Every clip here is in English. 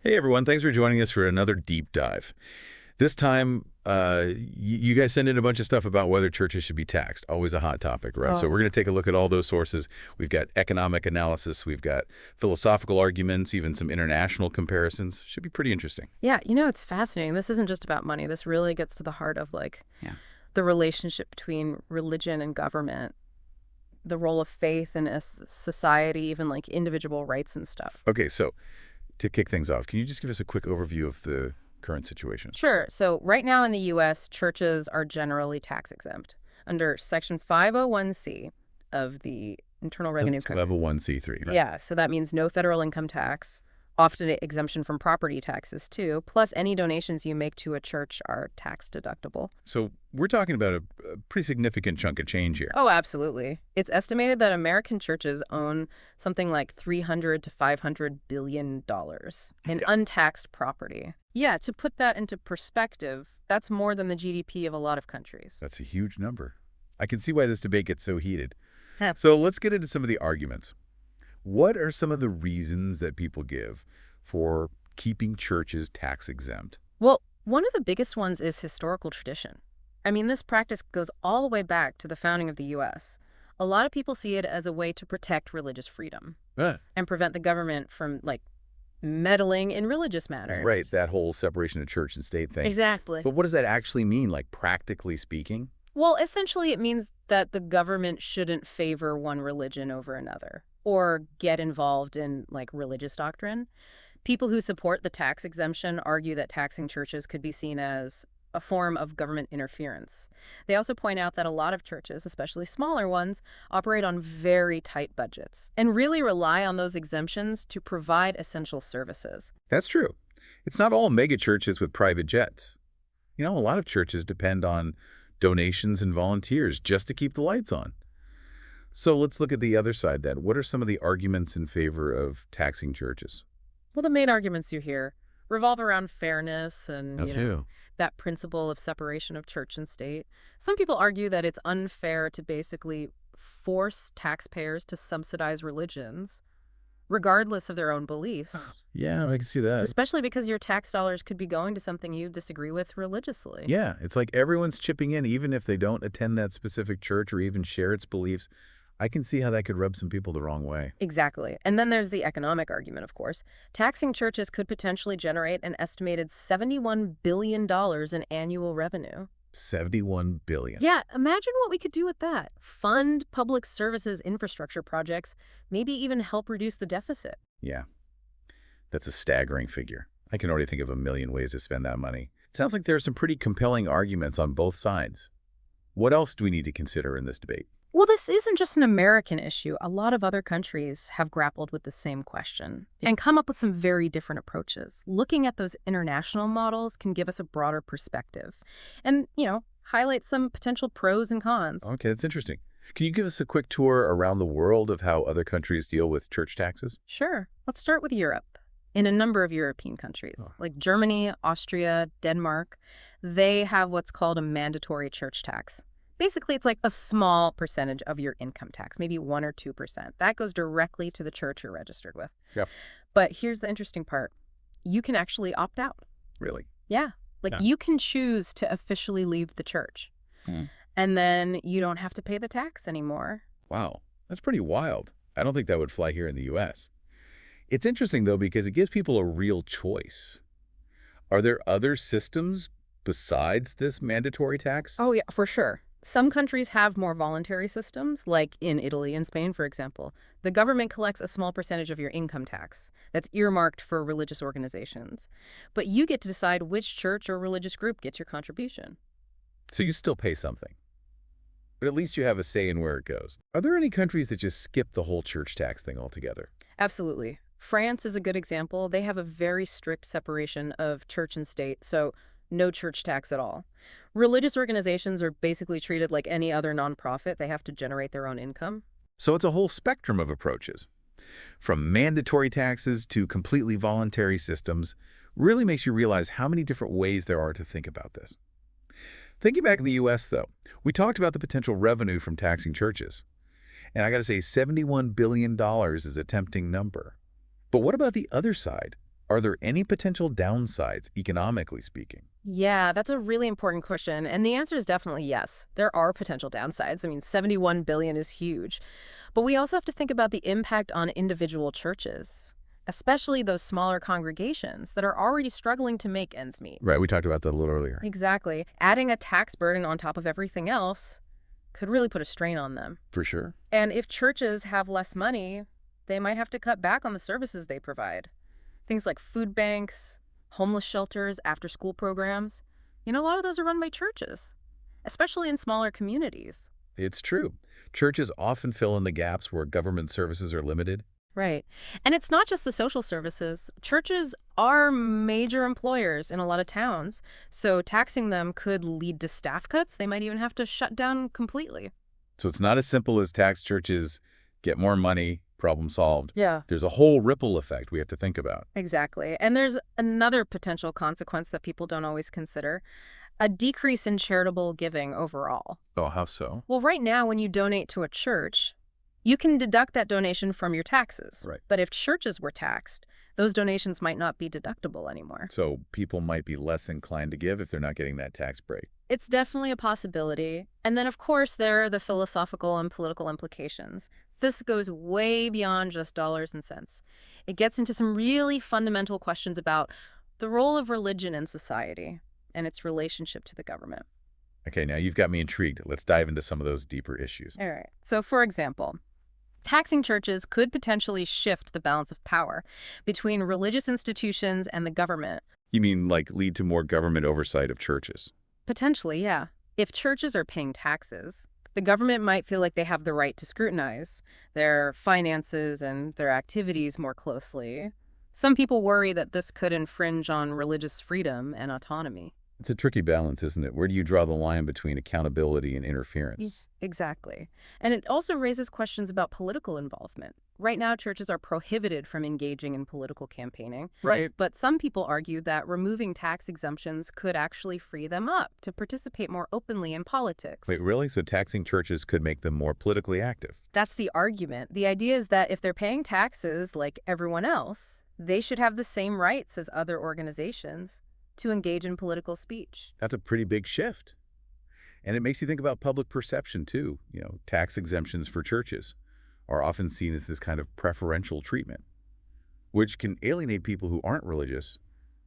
Hey everyone, thanks for joining us for another deep dive. This time, you guys send in a bunch of stuff about whether churches should be taxed. Always a hot topic, right? So Oh, we're going to take a look at all those sources. We've got economic analysis, we've got philosophical arguments, even some international comparisons. Should be pretty interesting. yeah, it's fascinating. This isn't just about money. This really gets to the heart of Yeah. the relationship between religion and government, the role of faith in a society, even like individual rights and stuff. Okay, so to kick things off, can you just give us a quick overview of the current situation? Sure. So right now in the US, churches are generally tax exempt under Section 501(c) of the Internal Revenue That's Code. level 1C3, right? Yeah, so that means no federal income tax, often exemption from property taxes too, plus any donations you make to a church are tax deductible. So we're talking about a pretty significant chunk of change here. Oh, absolutely. It's estimated that American churches own something like 300 to 500 billion dollars in Yeah. untaxed property. Yeah, to put that into perspective, that's more than the GDP of a lot of countries. That's a huge number. I can see why this debate gets so heated. Yeah. So let's get into some of the arguments. What are some of the reasons that people give for keeping churches tax exempt? Well, one of the biggest ones is historical tradition. I mean, this practice goes all the way back to the founding of the US. A lot of people see it as a way to protect religious freedom Ah, and prevent the government from, meddling in religious matters. right, that whole separation of church and state thing. Exactly. But what does that actually mean, like practically speaking? Well, essentially, it means that the government shouldn't favor one religion over another or get involved in, religious doctrine. People who support the tax exemption argue that taxing churches could be seen as a form of government interference. They also point out that a lot of churches, especially smaller ones, operate on very tight budgets and really rely on those exemptions to provide essential services. That's true. It's not all mega churches with private jets. A lot of churches depend on donations and volunteers just to keep the lights on. So let's look at the other side then. What are some of the arguments in favor of taxing churches? Well, the main arguments you hear revolve around fairness and, That's true. that principle of separation of church and state. Some people argue that it's unfair to basically force taxpayers to subsidize religions, regardless of their own beliefs, Yeah, I can see that. especially because your tax dollars could be going to something you disagree with religiously. Yeah, it's like everyone's chipping in, even if they don't attend that specific church or even share its beliefs. I can see how that could rub some people the wrong way. Exactly. And then there's the economic argument, of course. Taxing churches could potentially generate an estimated $71 billion in annual revenue. 71 billion. Yeah, imagine what we could do with that. Fund public services infrastructure projects, maybe even help reduce the deficit. Yeah, that's a staggering figure. I can already think of a million ways to spend that money. It sounds like there are some pretty compelling arguments on both sides. What else do we need to consider in this debate? Well, this isn't just an American issue. A lot of other countries have grappled with the same question and come up with some very different approaches. Looking at those international models can give us a broader perspective and, highlight some potential pros and cons. Okay, that's interesting. Can you give us a quick tour around the world of how other countries deal with church taxes? Sure. Let's start with Europe. In a number of European countries, Oh. like Germany, Austria, Denmark, they have what's called a mandatory church tax. Basically, it's like a small percentage of your income tax, maybe 1 or 2%. That goes directly to the church you're registered with. Yeah. But here's the interesting part. You can actually opt out. Really? Yeah. Yeah. You can choose to officially leave the church. Hmm. And then you don't have to pay the tax anymore. Wow, that's pretty wild. I don't think that would fly here in the U.S. It's interesting, though, because it gives people a real choice. Are there other systems besides this mandatory tax? Oh, yeah, for sure. Some countries have more voluntary systems, like in Italy and Spain, for example. The government collects a small percentage of your income tax that's earmarked for religious organizations. But you get to decide which church or religious group gets your contribution. So you still pay something, but at least you have a say in where it goes. Are there any countries that just skip the whole church tax thing altogether? Absolutely. France is a good example. They have a very strict separation of church and state, so no church tax at all. Religious organizations are basically treated like any other nonprofit. They have to generate their own income. So it's a whole spectrum of approaches, from mandatory taxes to completely voluntary systems. Really makes you realize how many different ways there are to think about this. Thinking back in the U.S., though, we talked about the potential revenue from taxing churches. And I got to say, $71 billion is a tempting number. But what about the other side? Are there any potential downsides, economically speaking? Yeah, that's a really important question. And the answer is definitely yes. There are potential downsides. I mean, 71 billion is huge. But we also have to think about the impact on individual churches, especially those smaller congregations that are already struggling to make ends meet. Right, we talked about that a little earlier. Exactly. Adding a tax burden on top of everything else could really put a strain on them. For sure. And if churches have less money, they might have to cut back on the services they provide. Things like food banks, homeless shelters, after-school programs. A lot of those are run by churches, especially in smaller communities. It's true. Churches often fill in the gaps where government services are limited. Right. And it's not just the social services. Churches are major employers in a lot of towns, so taxing them could lead to staff cuts. They might even have to shut down completely. So it's not as simple as tax churches, get more money, problem solved. Yeah. There's a whole ripple effect we have to think about. Exactly. And there's another potential consequence that people don't always consider, a decrease in charitable giving overall. Oh, how so? Well, right now, when you donate to a church, you can deduct that donation from your taxes. Right. But if churches were taxed, those donations might not be deductible anymore. So people might be less inclined to give if they're not getting that tax break. It's definitely a possibility. And then, of course, there are the philosophical and political implications. This goes way beyond just dollars and cents. It gets into some really fundamental questions about the role of religion in society and its relationship to the government. Okay, now you've got me intrigued. Let's dive into some of those deeper issues. All right. So, for example, taxing churches could potentially shift the balance of power between religious institutions and the government. You mean like lead to more government oversight of churches? Potentially, yeah. If churches are paying taxes, the government might feel like they have the right to scrutinize their finances and their activities more closely. Some people worry that this could infringe on religious freedom and autonomy. It's a tricky balance, isn't it? Where do you draw the line between accountability and interference? Exactly. And it also raises questions about political involvement. Right now, churches are prohibited from engaging in political campaigning. Right. But some people argue that removing tax exemptions could actually free them up to participate more openly in politics. Wait, really? So taxing churches could make them more politically active? That's the argument. The idea is that if they're paying taxes like everyone else, they should have the same rights as other organizations to engage in political speech. That's a pretty big shift. And it makes you think about public perception, too. Tax exemptions for churches are often seen as this kind of preferential treatment, which can alienate people who aren't religious,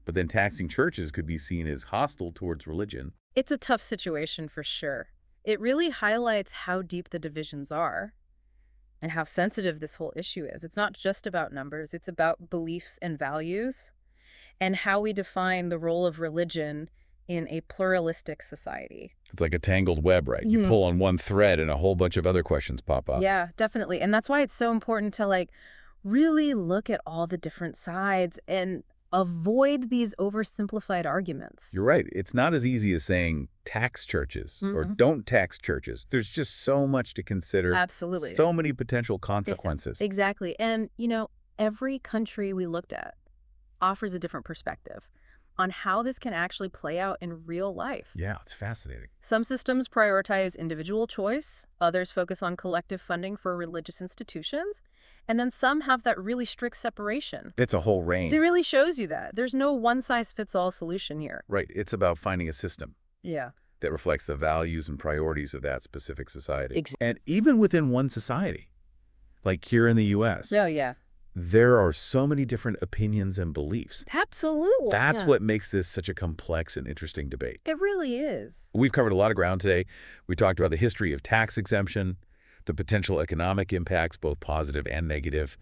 but then taxing churches could be seen as hostile towards religion. It's a tough situation for sure. It really highlights how deep the divisions are and how sensitive this whole issue is. It's not just about numbers, it's about beliefs and values and how we define the role of religion in a pluralistic society. It's like a tangled web, right? You pull on one thread and a whole bunch of other questions pop up. Yeah, definitely. And that's why it's so important to really look at all the different sides and avoid these oversimplified arguments. You're right. It's not as easy as saying tax churches or don't tax churches. There's just so much to consider. Absolutely. So many potential consequences. Exactly. And, every country we looked at offers a different perspective on how this can actually play out in real life. Yeah, it's fascinating. Some systems prioritize individual choice, others focus on collective funding for religious institutions, and then some have that really strict separation. It's a whole range. It really shows you that. There's no one-size-fits-all solution here. Right. It's about finding a system Yeah. that reflects the values and priorities of that specific society. Ex- And even within one society, like here in the U.S., Oh, yeah. there are so many different opinions and beliefs. Absolutely. That's what makes this such a complex and interesting debate. It really is. We've covered a lot of ground today. We talked about the history of tax exemption, the potential economic impacts, both positive and negative,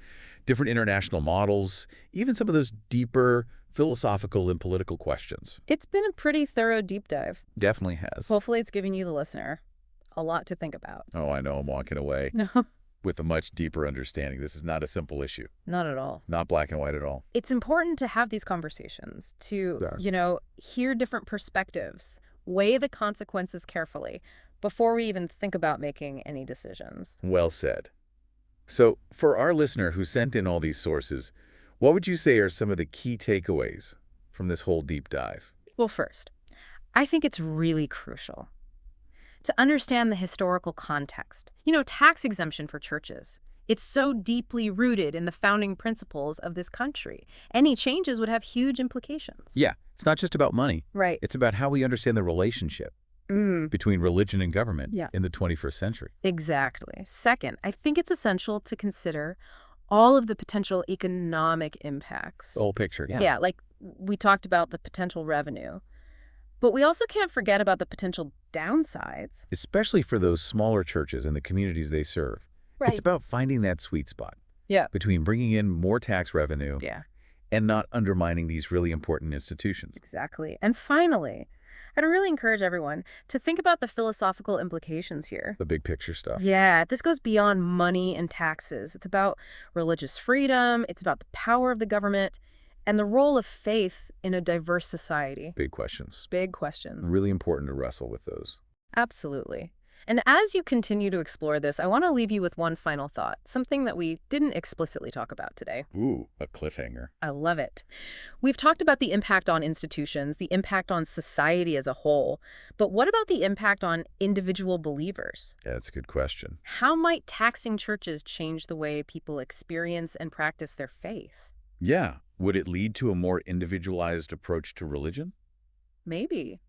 different international models, even some of those deeper philosophical and political questions. It's been a pretty thorough deep dive. Definitely has. Hopefully it's giving you, the listener, a lot to think about. Oh, I know. I'm walking away No, with a much deeper understanding. This is not a simple issue. not at all. Not black and white at all. It's important to have these conversations, to, hear different perspectives, weigh the consequences carefully before we even think about making any decisions. Well said. So for our listener who sent in all these sources, what would you say are some of the key takeaways from this whole deep dive? Well, first, I think it's really crucial to understand the historical context. Tax exemption for churches It's so deeply rooted in the founding principles of this country. Any changes would have huge implications. Yeah, it's not just about money. Right. It's about how we understand the relationship between religion and government in the 21st century. Exactly. Second, I think it's essential to consider all of the potential economic impacts. The whole picture, yeah. Yeah, like we talked about the potential revenue. But we also can't forget about the potential downsides. Especially for those smaller churches and the communities they serve. It's about finding that sweet spot between bringing in more tax revenue and not undermining these really important institutions. Exactly. And finally, I'd really encourage everyone to think about the philosophical implications here. The big picture stuff. Yeah, this goes beyond money and taxes. It's about religious freedom. It's about the power of the government and the role of faith in a diverse society. Big questions. Big questions. Really important to wrestle with those. Absolutely. And as you continue to explore this, I want to leave you with one final thought, something that we didn't explicitly talk about today. Ooh, a cliffhanger. I love it. We've talked about the impact on institutions, the impact on society as a whole, but what about the impact on individual believers? Yeah, that's a good question. How might taxing churches change the way people experience and practice their faith? Yeah. Would it lead to a more individualized approach to religion? Maybe.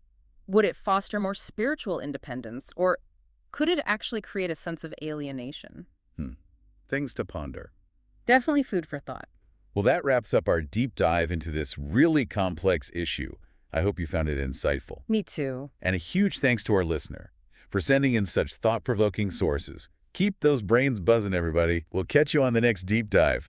Would it foster more spiritual independence, or could it actually create a sense of alienation? Things to ponder. Definitely food for thought. Well, that wraps up our deep dive into this really complex issue. I hope you found it insightful. Me too. And a huge thanks to our listener for sending in such thought-provoking sources. Keep those brains buzzing, everybody. We'll catch you on the next deep dive.